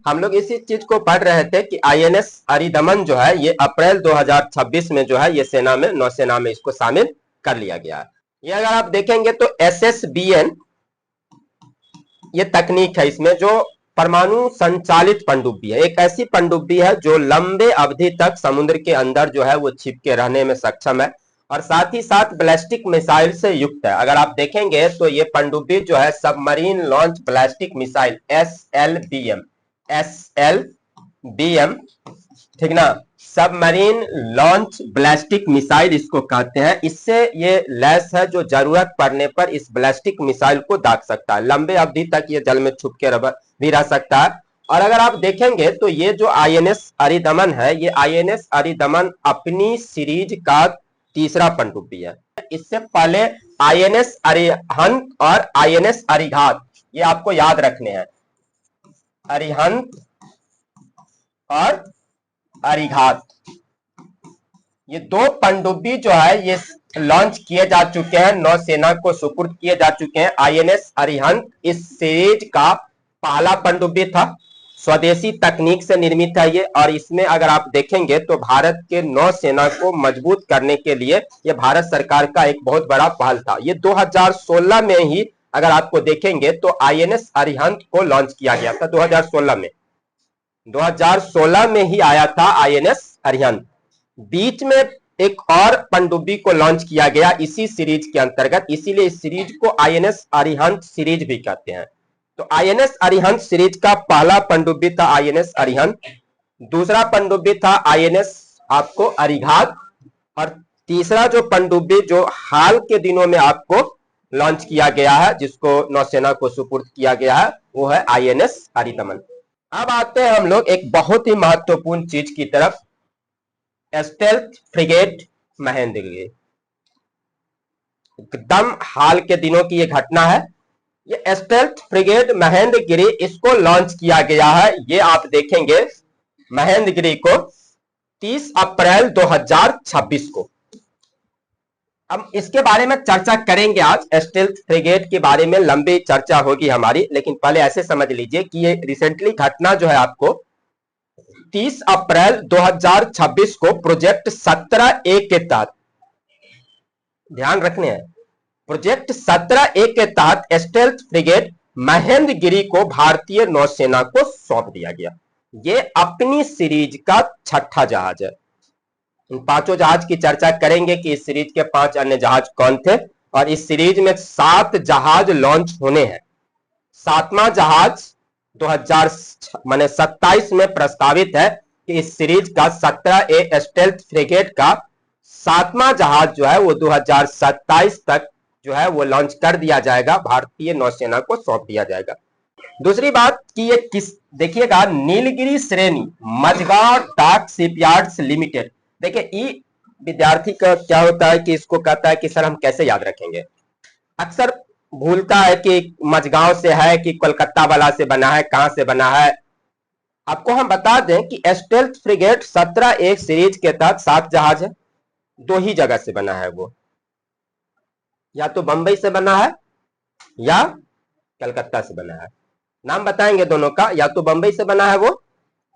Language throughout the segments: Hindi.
हम लोग इसी चीज को पढ़ रहे थे कि आईएनएस अरिदमन जो है ये अप्रैल 2026 में जो है ये सेना में, नौसेना में इसको शामिल कर लिया गया है। ये अगर आप देखेंगे तो एसएसबीएन ये तकनीक है, इसमें जो परमाणु संचालित पनडुब्बी है, एक ऐसी पनडुब्बी है जो लंबे अवधि तक समुद्र के अंदर जो है वो छिप के रहने में सक्षम है और साथ ही साथ बैलिस्टिक मिसाइल से युक्त है। अगर आप देखेंगे तो ये पनडुब्बी जो है submarine launch ballistic missile SLBM, ठीक ना, सबमरीन लॉन्च बैलिस्टिक मिसाइल इसको कहते हैं। इससे ये लैस है जो जरूरत पड़ने पर इस बैलिस्टिक मिसाइल को दाग सकता है। लंबे अवधि तक ये जल में छुप के भी रह सकता है। और अगर आप देखेंगे तो ये जो आईएनएस अरिदमन है, ये आईएनएस अरिदमन अपनी सीरीज का तीसरा पनडुब्बी है। इससे पहले आईएनएस अरिहंत और आईएनएस अरिघात, ये आपको याद रखने हैं, अरिहंत और अरिघात, ये दो पनडुब्बी जो है ये लॉन्च किए जा चुके हैं, नौसेना को सुपुर्द किए जा चुके हैं। आईएनएस अरिहंत इस सीरीज का पहला पनडुब्बी था, स्वदेशी तकनीक से निर्मित है ये, और इसमें अगर आप देखेंगे तो भारत के नौसेना को मजबूत करने के लिए ये भारत सरकार का एक बहुत बड़ा पहल था। ये 2016 में ही अगर आपको देखेंगे तो आईएनएस अरिहंत को लॉन्च किया गया था। 2016 में ही आया था आईएनएस अरिहंत। बीच में एक और पनडुब्बी को लॉन्च किया गया इसी सीरीज के अंतर्गत, इसीलिए इस सीरीज को आईएनएस अरिहंत सीरीज भी कहते हैं। तो आईएनएस अरिहंत सीरीज का पहला पनडुब्बी था आईएनएस अरिहंत, दूसरा पनडुब्बी था आईएनएस आपको अरिघात, और तीसरा जो पनडुब्बी जो हाल के दिनों में आपको लॉन्च किया गया है, जिसको नौसेना को सुपुर्द किया गया है, वो है आईएनएस अरिदमन। अब आते हैं हम लोग एक बहुत ही महत्वपूर्ण चीज की तरफ, स्टेल्थ फ्रिगेट महेंद्रगिरी। एकदम हाल के दिनों की ये घटना है। ये स्टेल्थ फ्रिगेट महेंद्रगिरी इसको लॉन्च किया गया है, ये आप देखेंगे महेंद्रगिरी को 30 अप्रैल 2026 को। अब इसके बारे में चर्चा करेंगे आज, स्टेल्थ फ्रिगेट के बारे में लंबी चर्चा होगी हमारी, लेकिन पहले ऐसे समझ लीजिए कि ये रिसेंटली घटना जो है आपको 30 अप्रैल 2026 को प्रोजेक्ट 17A के तहत, ध्यान रखने हैं, प्रोजेक्ट 17A के तहत स्टेल्थ फ्रिगेट महेंद्रगिरी को भारतीय नौसेना को सौंप दिया गया। ये अपनी सीरीज का छठा जहाज है। इन पांचों जहाज की चर्चा करेंगे कि इस सीरीज के 5 अन्य जहाज कौन थे, और इस सीरीज में 7 जहाज लॉन्च होने हैं। 7वां जहाज 2027 में प्रस्तावित है कि इस सीरीज का 17A स्टेल्थ फ्रिगेट का 7वां जहाज जो है वो 2027 तक जो है वो लॉन्च कर दिया जाएगा, भारतीय नौसेना को सौंप दिया जाएगा। दूसरी बात कि ये किस, देखिएगा, नीलगिरी श्रेणी मझगांव डाक शिपयार्ड्स लिमिटेड। देखिए ई विद्यार्थी का क्या होता है कि इसको कहता है कि सर हम कैसे याद रखेंगे, अक्सर भूलता है कि मझगांव से है कि कोलकाता वाला से बना है, कहां से बना है। आपको हम बता दें कि स्टेल्थ फ्रिगेट 17A सीरीज के तहत 7 जहाज है, 2 ही जगह से बना है, वो या तो बंबई से बना है या कलकत्ता से बना है। नाम बताएंगे दोनों का, या तो बंबई से बना है वो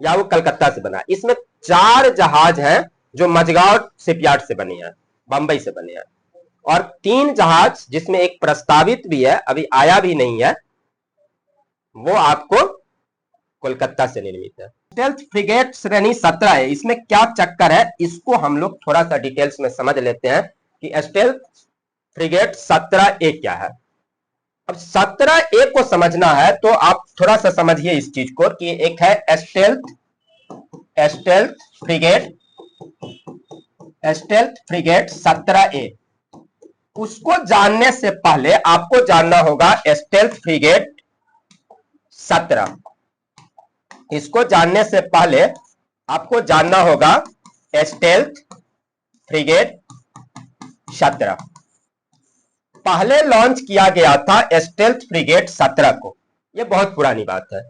या वो कलकत्ता से बना है। इसमें 4 जहाज हैं जो मझगांव शिपयार्ड से बने हैं, बंबई से बने हैं, और 3 जहाज जिसमें एक प्रस्तावित भी है, अभी आया भी नहीं है, वो आपको कोलकाता से निर्मित है। स्टेल्थ फ्रिगेट श्रेणी 17 है, इसमें क्या चक्कर है इसको हम लोग थोड़ा सा डिटेल्स में समझ लेते हैं कि स्टेल्थ फ्रिगेट 17A क्या है। अब 17A को समझना है तो आप थोड़ा सा समझिए इस चीज को कि एक है स्टेल्थ फ्रिगेट 17A। उसको जानने से पहले आपको जानना होगा स्टेल्थ फ्रिगेट 17। इसको जानने से पहले आपको जानना होगा स्टेल्थ फ्रिगेट 17। पहले लॉन्च किया गया था स्टेल्थ फ्रिगेट 17 को, यह बहुत पुरानी बात है।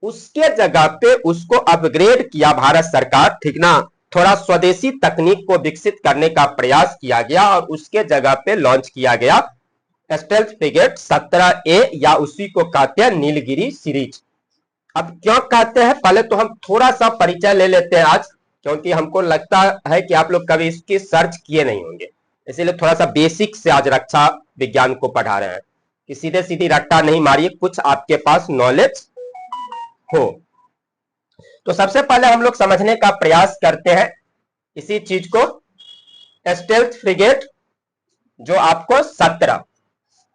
उसके जगह पे उसको अपग्रेड किया भारत सरकार, ठीक ना, थोड़ा स्वदेशी तकनीक को विकसित करने का प्रयास किया गया और उसके जगह पे लॉन्च किया गया स्टेल्थ फ्रिगेट 17A, या उसी को कहते हैं नीलगिरी सीरीज। अब क्यों कहते हैं, पहले तो हम थोड़ा सा परिचय ले लेते हैं आज, क्योंकि हमको लगता है कि आप लोग कभी इसकी सर्च किए नहीं होंगे, इसीलिए थोड़ा सा बेसिक से आज रक्षा विज्ञान को पढ़ा रहे हैं कि सीधे सीधी रट्टा नहीं मारिए, कुछ आपके पास नॉलेज हो। तो सबसे पहले हम लोग समझने का प्रयास करते हैं इसी चीज को, स्टेल्थ फ्रिगेट जो आपको 17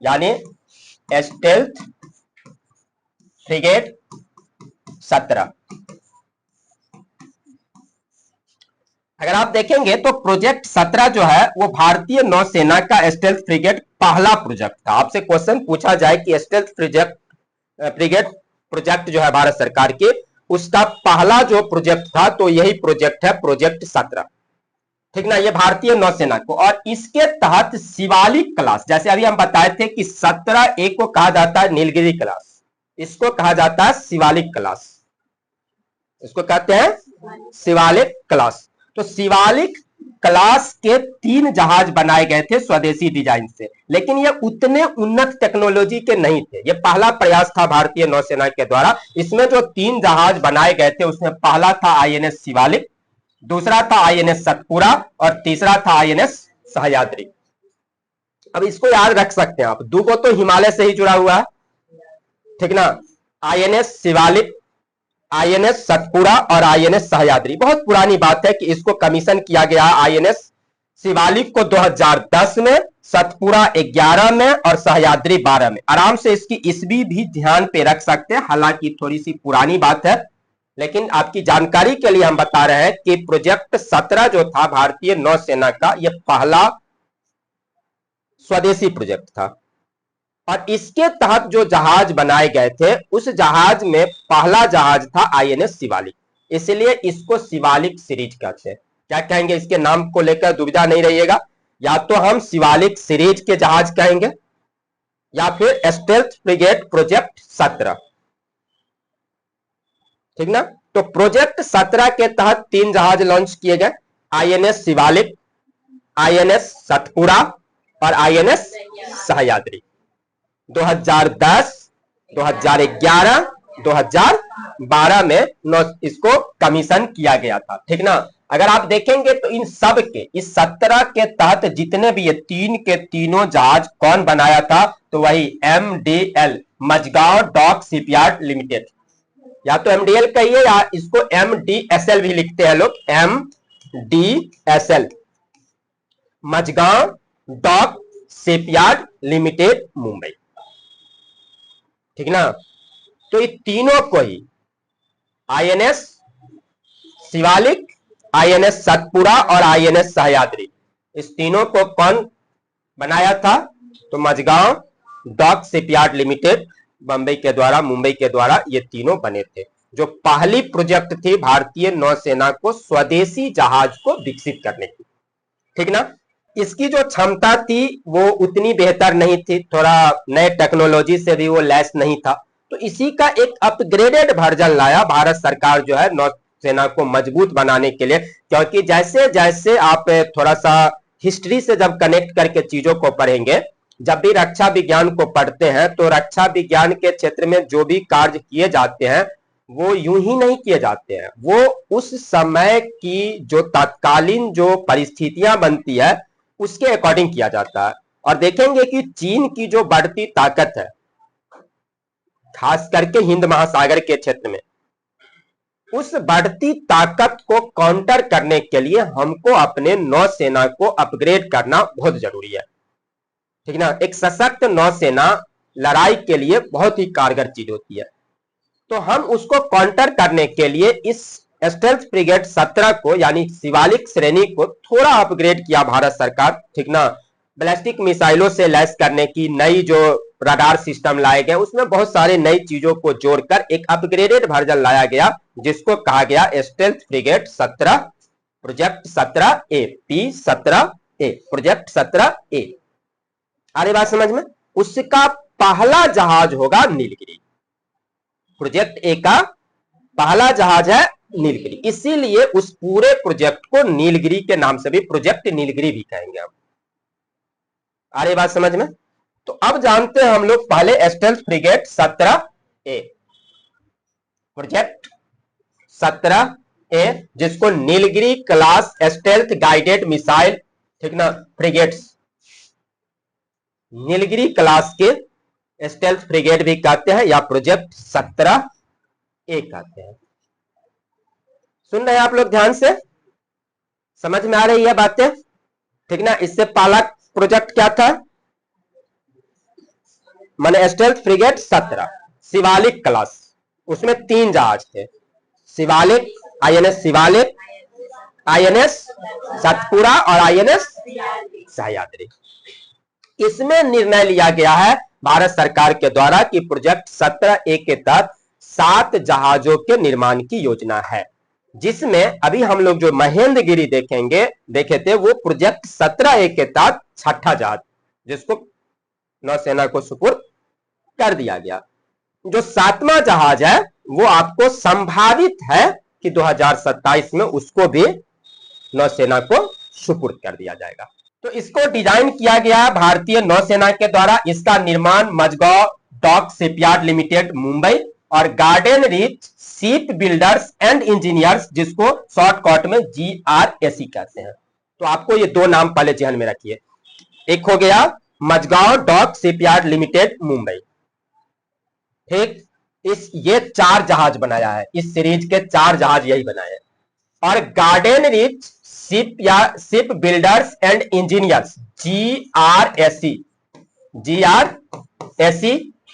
यानी स्टेल्थ फ्रिगेट 17, अगर आप देखेंगे तो प्रोजेक्ट 17 जो है वो भारतीय नौसेना का स्टेल्थ फ्रिगेट पहला प्रोजेक्ट था। आपसे क्वेश्चन पूछा जाए कि स्टेल्थ फ्रिगेट प्रोजेक्ट जो है भारत सरकार के, उसका पहला जो प्रोजेक्ट था तो यही प्रोजेक्ट है प्रोजेक्ट 17, ठीक ना। ये भारतीय नौसेना को, और इसके तहत शिवालिक क्लास, जैसे अभी हम बताए थे कि 17A को कहा जाता है नीलगिरी क्लास, इसको कहा जाता है शिवालिक क्लास, इसको कहते हैं शिवालिक क्लास। तो शिवालिक क्लास के 3 जहाज बनाए गए थे स्वदेशी डिजाइन से, लेकिन ये उतने उन्नत टेक्नोलॉजी के नहीं थे। ये पहला प्रयास था भारतीय नौसेना के द्वारा। इसमें जो 3 जहाज बनाए गए थे उसमें पहला था आईएनएस शिवालिक, दूसरा था आईएनएस सतपुरा और तीसरा था आईएनएस सह्याद्री। अब इसको याद रख सकते हैं आप, दो को तो हिमालय से ही जुड़ा हुआ है, ठीक ना। आईएनएस शिवालिक, आईएनएस सतपुरा और आईएनएस सह्याद्री। बहुत पुरानी बात है कि इसको कमीशन किया गया आईएनएस शिवालिक को 2010 में, सतपुरा 11 में और सह्याद्री 12 में। आराम से इसकी ईस्वी भी ध्यान पे रख सकते हैं, हालांकि थोड़ी सी पुरानी बात है, लेकिन आपकी जानकारी के लिए हम बता रहे हैं कि प्रोजेक्ट 17 जो था भारतीय नौसेना का, यह पहला स्वदेशी प्रोजेक्ट था। और इसके तहत जो जहाज बनाए गए थे उस जहाज में पहला जहाज था आईएनएस शिवालिक, इसलिए इसको शिवालिक सीरीज कहते हैं। क्या कहेंगे, इसके नाम को लेकर दुविधा नहीं रहिएगा, या तो हम शिवालिक सीरीज के जहाज कहेंगे या फिर स्टेल्थ फ्रिगेट प्रोजेक्ट 17, ठीक ना। तो प्रोजेक्ट 17 के तहत 3 जहाज लॉन्च किए गए, आईएनएस शिवालिक, आईएनएस सतपुरा और आईएनएस सह्याद्री। 2010, 2011, 2012 में इसको कमीशन किया गया था, ठीक ना। अगर आप देखेंगे तो इन सब के, इस 17 के तहत जितने भी ये 3 के तीनों जहाज कौन बनाया था, तो वही MDL, Mazagon dock shipyard limited, या तो एमडीएल कहिए या इसको एमडीएसएल भी लिखते हैं लोग, MDSL, Mazagaon dock shipyard limited Mumbai, ठीक ना। तो ये तीनों को ही आईएनएस शिवालिक, आईएनएस सतपुरा और आईएनएस सह्याद्री, इस तीनों को कौन बनाया था, तो Mazagon dock shipyard limited Mumbai के द्वारा ये तीनों बने थे, जो पहली प्रोजेक्ट थी भारतीय नौसेना को स्वदेशी जहाज को विकसित करने की, ठीक ना। इसकी जो क्षमता थी वो उतनी बेहतर नहीं थी, थोड़ा नए टेक्नोलॉजी से भी वो लैस नहीं था, तो इसी का एक अपग्रेडेड वर्जन लाया भारत सरकार जो है नौसेना को मजबूत बनाने के लिए। क्योंकि जैसे जैसे आप थोड़ा सा हिस्ट्री से जब कनेक्ट करके चीजों को पढ़ेंगे, जब भी रक्षा विज्ञान को पढ़ते हैं तो रक्षा विज्ञान के क्षेत्र में जो भी कार्य किए जाते हैं वो यूं ही नहीं किए जाते हैं, वो उस समय की जो तत्कालीन जो परिस्थितियां बनती है उसके अकॉर्डिंग किया जाता है। और देखेंगे कि चीन की जो बढ़ती ताकत है खास करके हिंद महासागर के क्षेत्र में, उस बढ़ती ताकत को काउंटर करने के लिए हमको अपने नौसेना को अपग्रेड करना बहुत जरूरी है, ठीक ना। एक सशक्त नौसेना लड़ाई के लिए बहुत ही कारगर चीज होती है, तो हम उसको काउंटर करने के लिए इस स्टेल्थ फ्रिगेट 17 को यानी शिवालिक श्रेणी को थोड़ा अपग्रेड किया भारत सरकार, ठीक ना। बैलिस्टिक मिसाइलों से लैस करने की नई जो रडार सिस्टम लाए गए, उसमें बहुत सारे नई चीजों को जोड़कर एक अपग्रेडेड वर्जन लाया गया, जिसको कहा गया stealth frigate 17 project 17A, P17A project 17A। आ रही बात समझ में। उसका पहला जहाज होगा नीलगिरी, प्रोजेक्ट ए का पहला जहाज है नीलगिरी, इसीलिए उस पूरे प्रोजेक्ट को नीलगिरी के नाम से भी प्रोजेक्ट नीलगिरी भी कहेंगे हम। आ रही बात समझ में। तो अब जानते हैं हम लोग पहले stealth frigate 17A। Project 17A, जिसको Nilgiri class stealth guided missile, ठीक ना, फ्रिगेट्स, नीलगिरी क्लास के स्टेल्थ फ्रिगेट भी कहते हैं या प्रोजेक्ट 17A कहते हैं। सुन रहे हैं आप लोग ध्यान से, समझ में आ रही है बातें, ठीक ना। इससे पहला प्रोजेक्ट क्या था, माने स्टेल्थ फ्रिगेट 17, शिवालिक क्लास, उसमें 3 जहाज थे, शिवालिक, INS शिवालिक, INS सतपुरा और INS सह्याद्री। इसमें निर्णय लिया गया है भारत सरकार के द्वारा कि प्रोजेक्ट 17A के तहत 7 जहाजों के निर्माण की योजना है, जिसमें अभी हम लोग जो महेंद्रगिरी देखे थे वो प्रोजेक्ट 17A के तहत 6ठा जहाज, जिसको नौसेना को सुपुर्द कर दिया गया। जो 7वां जहाज है वो आपको संभावित है कि 2027 में उसको भी नौसेना को सुपुर्द कर दिया जाएगा। तो इसको डिजाइन किया गया भारतीय नौसेना के द्वारा। इसका निर्माण Majhgaon dock shipyard limited Mumbai और garden reach ship builders and engineers, जिसको शॉर्टकट में GRSE कहते हैं। तो आपको ये 2 नाम पहले ध्यान में रखिए, एक हो गया Mazagon dock shipyard limited Mumbai, ठीक। ये 4 जहाज बनाया है, इस सीरीज के 4 जहाज यही बनाए हैं। और garden reach ship builders and engineers, GRSE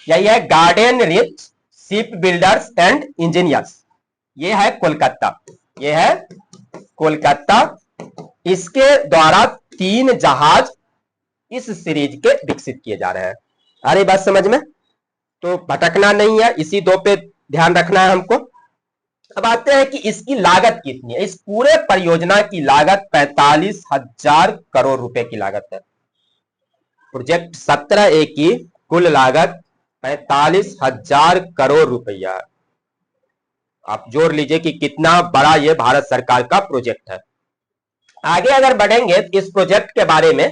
यही है, garden rich ship builders and engineers. ये है कोलकाता, ये है कोलकाता। इसके द्वारा 3 जहाज इस सीरीज के विकसित किए जा रहे हैं। आ रही बात समझ में, तो भटकना नहीं है, इसी 2 पे ध्यान रखना है हमको। अब आते हैं कि इसकी लागत कितनी है। इस पूरे परियोजना की लागत 45,000 करोड़ रुपए की लागत है। प्रोजेक्ट 17A की कुल लागत 45,000 करोड़ रुपया। आप जोड़ लीजिए कि कितना बड़ा ये भारत सरकार का प्रोजेक्ट है। आगे अगर बढ़ेंगे इस प्रोजेक्ट के बारे में,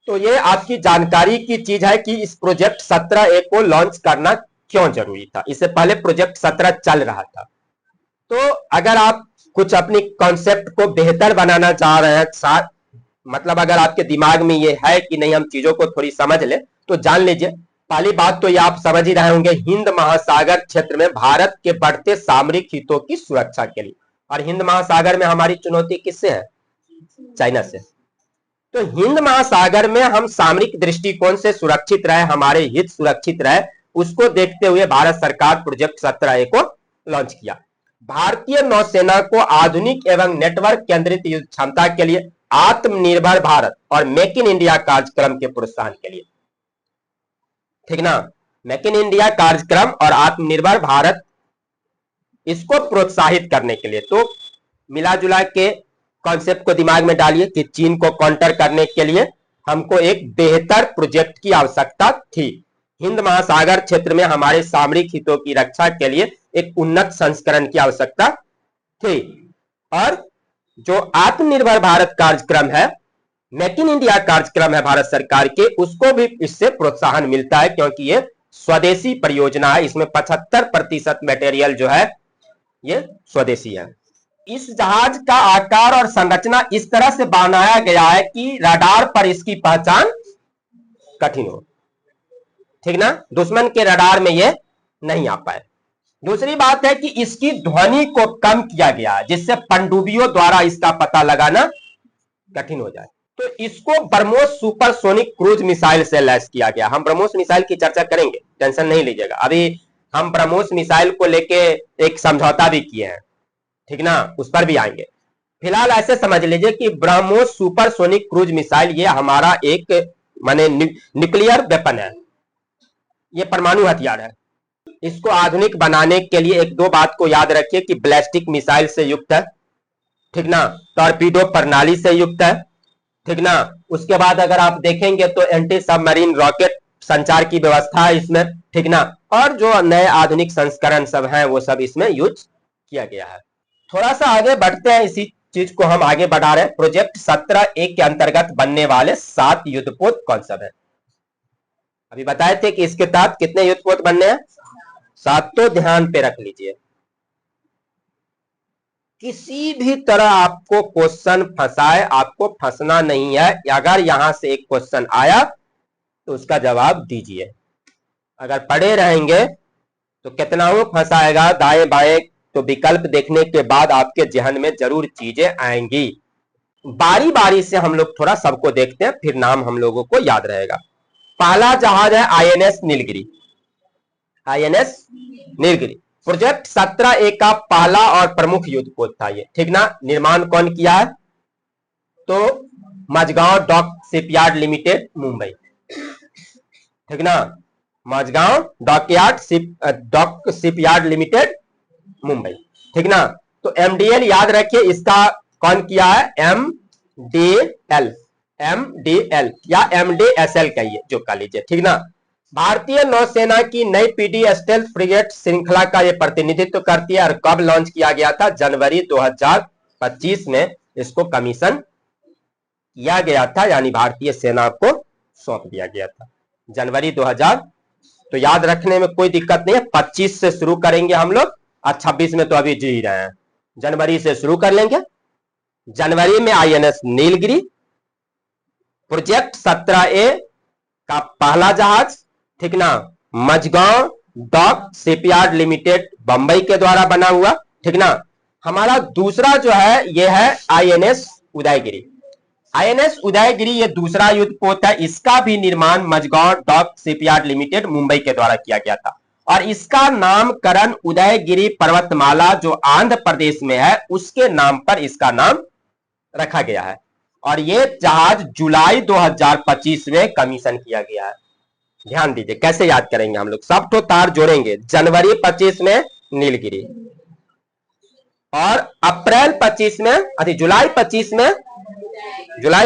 तो ये आपकी जानकारी की चीज है कि इस प्रोजेक्ट 17A को लॉन्च करना क्यों जरूरी था। इससे पहले प्रोजेक्ट 17 चल रहा था। तो अगर आप कुछ अपनी कॉन्सेप्ट को बेहतर बनाना चाह रहे हैं, मतलब अगर आपके दिमाग में ये है कि नहीं हम चीजों को थोड़ी समझ ले, तो जान लीजिए। पहली बात तो ये आप समझ ही रहे होंगे, हिंद महासागर क्षेत्र में भारत के बढ़ते सामरिक हितों की सुरक्षा के लिए। और हिंद महासागर में हमारी चुनौती किससे है, चाइना से। तो हिंद महासागर में हम सामरिक दृष्टिकोण से सुरक्षित रहे, हमारे हित सुरक्षित रहे, उसको देखते हुए भारत सरकार प्रोजेक्ट 17A को लॉन्च किया। भारतीय नौसेना को आधुनिक एवं नेटवर्क केंद्रित युद्ध क्षमता के लिए, आत्मनिर्भर भारत और मेक इन इंडिया कार्यक्रम के प्रोत्साहन के लिए, ठीक ना, मेक इन इंडिया कार्यक्रम और आत्मनिर्भर भारत, इसको प्रोत्साहित करने के लिए। तो मिला जुला के कॉन्सेप्ट को दिमाग में डालिए कि चीन को काउंटर करने के लिए हमको एक बेहतर प्रोजेक्ट की आवश्यकता थी। हिंद महासागर क्षेत्र में हमारे सामरिक हितों की रक्षा के लिए एक उन्नत संस्करण की आवश्यकता थी। और जो आत्मनिर्भर भारत कार्यक्रम है, मेक इन इंडिया कार्यक्रम है भारत सरकार के, उसको भी इससे प्रोत्साहन मिलता है, क्योंकि ये स्वदेशी परियोजना है। इसमें 75% मटेरियल जो है ये स्वदेशी है। इस जहाज का आकार और संरचना इस तरह से बनाया गया है कि रडार पर इसकी पहचान कठिन हो, ठीक ना, दुश्मन के रडार में ये नहीं आ पाए। दूसरी बात है कि इसकी ध्वनि को कम किया गया है, जिससे पनडुब्बियों द्वारा इसका पता लगाना कठिन हो जाए। तो इसको ब्रह्मोस सुपरसोनिक क्रूज मिसाइल से लैस किया गया। हम ब्रह्मोस मिसाइल की चर्चा करेंगे, टेंशन नहीं लीजिएगा। अभी हम ब्रह्मोस मिसाइल को लेके एक समझौता भी किए हैं, ठीक ना, उस पर भी आएंगे। फिलहाल ऐसे समझ लीजिए कि ब्रह्मोस सुपरसोनिक क्रूज मिसाइल ये हमारा एक माने न्यूक्लियर वेपन है, ये परमाणु हथियार है। इसको आधुनिक बनाने के लिए 1-2 बात को याद रखिए कि बैलिस्टिक मिसाइल से युक्त है, ठीक ना, टॉर्पीडो प्रणाली से युक्त है, ठीक ना। उसके बाद अगर आप देखेंगे तो एंटी सबमरीन रॉकेट संचार की व्यवस्था है इसमें, ठीक ना। और जो नए आधुनिक संस्करण सब हैं वो सब इसमें यूज किया गया है। थोड़ा सा आगे बढ़ते हैं, इसी चीज को हम आगे बढ़ा रहे हैं। प्रोजेक्ट 17A के अंतर्गत बनने वाले 7 युद्धपोत कौन सब है। अभी बताए थे कि इसके तहत कितने युद्धपोत बनने हैं, 7। तो ध्यान पे रख लीजिए, किसी भी तरह आपको क्वेश्चन फंसाए, आपको फंसना नहीं है। अगर यहां से एक क्वेश्चन आया तो उसका जवाब दीजिए। अगर पढ़े रहेंगे तो कितना फंसाएगा दाएं बाएं, तो विकल्प देखने के बाद आपके जहन में जरूर चीजें आएंगी। बारी बारी से हम लोग थोड़ा सबको देखते हैं, फिर नाम हम लोगों को याद रहेगा। पहला जहाज है INS Nilgiri. INS Nilgiri project 17A का पहला और प्रमुख युद्ध पोत था ये, ठीक ना। निर्माण कौन किया है? तो Mazagon dock shipyard limited Mumbai, ठीक ना। Mazagon dock shipyard limited Mumbai, ठीक ना। तो एमडीएल याद रखिए, इसका कौन किया है? एमडीएल या एमडीएसएल कहिए, जो कह लीजिए, ठीक ना। भारतीय नौसेना की नई पीडी स्टेल्थ फ्रिगेट श्रृंखला का यह प्रतिनिधित्व करती है। और कब लॉन्च किया गया था? जनवरी 2025 में इसको कमीशन किया गया था, यानी भारतीय सेना को सौंप दिया गया था जनवरी 2000। तो याद रखने में कोई दिक्कत नहीं है। 25 से शुरू करेंगे हम लोग, और 26 में तो अभी जी रहे हैं, जनवरी से शुरू कर लेंगे। जनवरी में आईएनएस नीलगिरी प्रोजेक्ट 17A का पहला जहाज, ठीक ना, Mazagon dock shipyard limited Bombay के द्वारा बना हुआ, ठीक ना। हमारा दूसरा जो है ये है आईएनएस उदयगिरी। आईएनएस उदयगिरी ये दूसरा युद्ध पोत है। इसका भी निर्माण Majhgaon dock shipyard limited Mumbai के द्वारा किया गया था, और इसका नामकरण उदयगिरी पर्वतमाला जो आंध्र प्रदेश में है उसके नाम पर इसका नाम रखा गया है। और ये जहाज जुलाई 2025 में कमीशन किया गया है। ध्यान दीजिए कैसे याद करेंगे हम लोग, सब तो तार जोड़ेंगे। जनवरी 25 में नीलगिरी, और अप्रैल 25 में जुलाई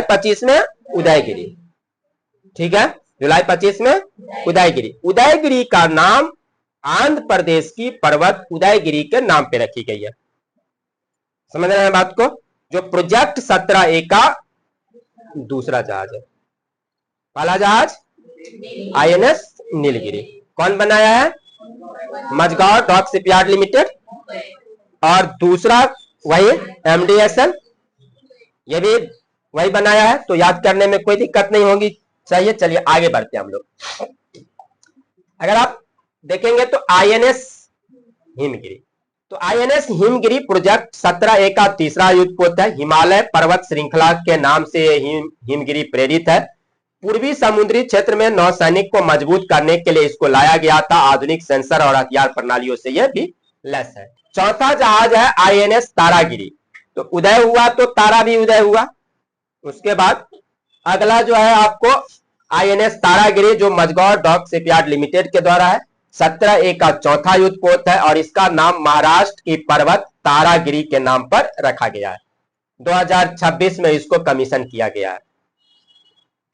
25 में उदयगिरी, ठीक है। जुलाई 25 में उदयगिरी। उदयगिरी का नाम आंध्र प्रदेश की पर्वत उदयगिरी के नाम पे रखी गई है। समझ रहे हैं बात को? जो प्रोजेक्ट 17A का दूसरा जहाज है। पहला जहाज आईएनएस नीलगिरी कौन बनाया है? Mazagon dock shipyard limited. और दूसरा वही एमडीएसएल, ये भी वही बनाया है। तो याद करने में कोई दिक्कत नहीं होगी चाहिए। चलिए आगे बढ़ते हैं हम लोग। अगर आप देखेंगे तो आईएनएस हिमगिरी, तो आईएनएस हिमगिरी प्रोजेक्ट 17A का तीसरा युद्ध पोत है। हिमालय पर्वत श्रृंखला के नाम से हिमगिरी प्रेरित है। पूर्वी समुद्री क्षेत्र में नौसैनिक को मजबूत करने के लिए इसको लाया गया था। आधुनिक सेंसर और हथियार प्रणालियों से यह भी लैस है। चौथा जहाज है आईएनएस तारागिरी। तो उदय हुआ तो तारा भी उदय हुआ। उसके बाद अगला जो है आपको आईएनएस तारागिरी जो मझगांव डॉक शिपयार्ड लिमिटेड के द्वारा है। 17A का चौथा युद्ध पोत है, और इसका नाम महाराष्ट्र की पर्वत तारागिरी के नाम पर रखा गया है। 2026 में इसको कमीशन किया गया है,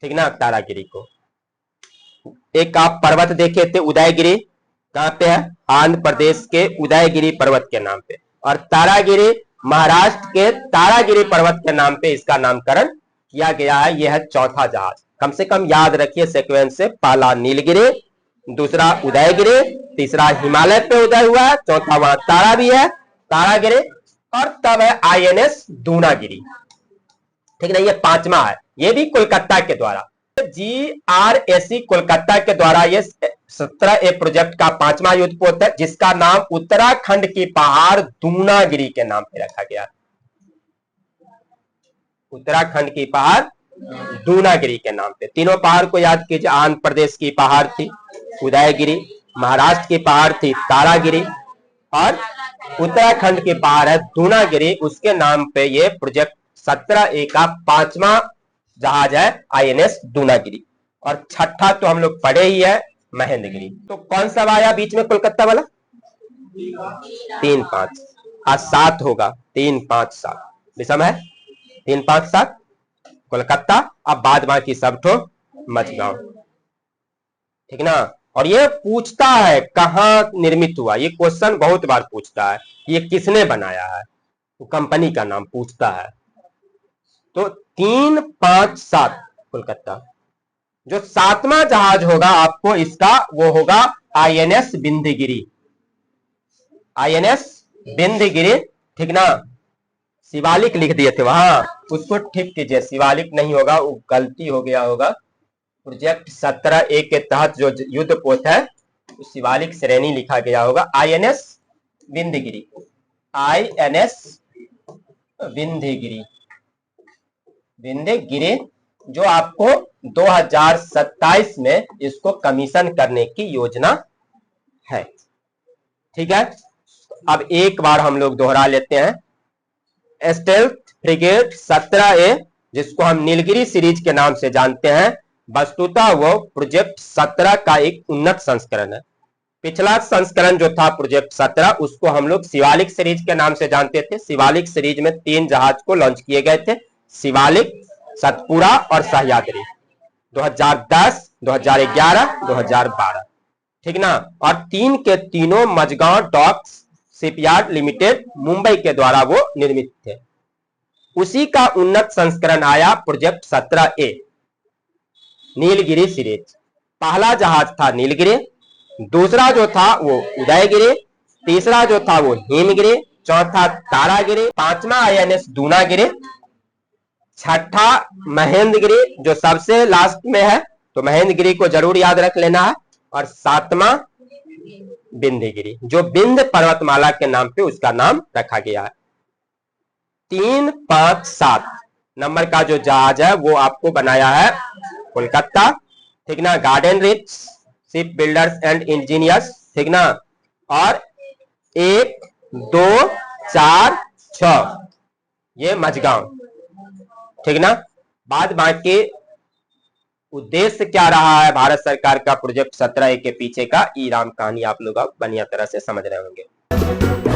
ठीक ना। तारागिरी को एक आप पर्वत देखे थे उदयगिरी, कहां पे है? आंध्र प्रदेश के उदयगिरी पर्वत के नाम पे। और तारागिरी महाराष्ट्र के तारागिरी पर्वत के नाम पे इसका नामकरण किया गया है। यह है चौथा जहाज। कम से कम याद रखिए सीक्वेंस से, पहला नीलगिरी, दूसरा उदयगिरी, तीसरा हिमालय पे उदय हुआ है, चौथा वहां तारा भी है तारागिरी, और तब है आईएनएस दूनागिरी, ठीक ना। ये पांचवा है, ये भी कोलकाता के द्वारा, जीआरएसी कोलकाता के द्वारा ये 17A प्रोजेक्ट का पांचवा युद्ध पोत है, जिसका नाम उत्तराखंड की पहाड़ दूनागिरी के नाम पे रखा गया। उत्तराखंड की पहाड़ दूनागिरी के नाम पे। तीनों पहाड़ को याद कीजिए। आंध्र प्रदेश की पहाड़ थी उदयगिरी, महाराष्ट्र की पहाड़ थी तारागिरी, और उत्तराखंड की पहाड़ है दूनागिरी। उसके नाम पे ये प्रोजेक्ट 17A का पांचवा जहाज है आईएनएस दूनागिरी। और छठा तो हम लोग पढ़े ही है, महेंद्रगिरी। तो कौन सा आया बीच में कोलकाता वाला? 3, 5 आज 7 होगा। 3, 5, 7 विषम है। 3, 5, 7 कोलकाता। अब बाद बाकी सब ठो मझगांव, ठीक ना। और ये पूछता है कहां निर्मित हुआ, ये क्वेश्चन बहुत बार पूछता है। ये किसने बनाया है, तो कंपनी का नाम पूछता है। तो 3, 5, 7 कोलकाता। जो सातवां जहाज होगा आपको इसका, वो होगा आईएनएस बिंदगिरी। आईएनएस बिंदगिरी, ठीक ना। शिवालिक लिख दिए थे वहां, उसको ठीक कीजिए, शिवालिक नहीं होगा, वो गलती हो गया होगा। प्रोजेक्ट 17A के तहत जो युद्ध पोत है तो शिवालिक श्रेणी लिखा गया होगा। INS विंध्यगिरी, INS विंध्यगिरी, विंध्यगिरी जो आपको 2027 में इसको कमीशन करने की योजना है। ठीक है, अब एक बार हम लोग दोहरा लेते हैं। स्टेल्थ फ्रिगेट 17A, जिसको हम नीलगिरी सीरीज के नाम से जानते हैं, वस्तुतः वो प्रोजेक्ट 17 का एक उन्नत संस्करण है। पिछला संस्करण जो था प्रोजेक्ट 17, उसको हम लोग शिवालिक सीरीज के नाम से जानते थे। शिवालिक सीरीज में 3 जहाज को लॉन्च किए गए थे, शिवालिक, सतपुरा और सह्याद्री, 2010, 2011, 2012, ठीक ना। और 3 के तीनों Mazagon docks shipyard limited Mumbai के द्वारा वो निर्मित थे। उसी का उन्नत संस्करण आया प्रोजेक्ट 17A, नीलगिरी सीरीज। पहला जहाज था नीलगिरी, दूसरा जो था वो उदयगिरी, तीसरा जो था वो हिमगिरी, चौथा तारागिरी, पांचवा INS दूनागिरी, छठा महेंद्रगिरी जो सबसे लास्ट में है, तो महेंद्रगिरी को जरूर याद रख लेना है, और सातवां विंध्यगिरी जो विंध्य पर्वतमाला के नाम पे उसका नाम रखा गया है। 3, 5, 7 नंबर का जो जहाज है वो आपको बनाया है कोलकाता, ठीक ना, garden rich ship builders and engineers, ठीक ना। और 1, 2, 4, 6 ये मझगांव, ठीक ना। बाद बाकी उद्देश्य क्या रहा है भारत सरकार का प्रोजेक्ट 17A के पीछे का, ई राम कहानी आप लोग अब बढ़िया तरह से समझ रहे होंगे।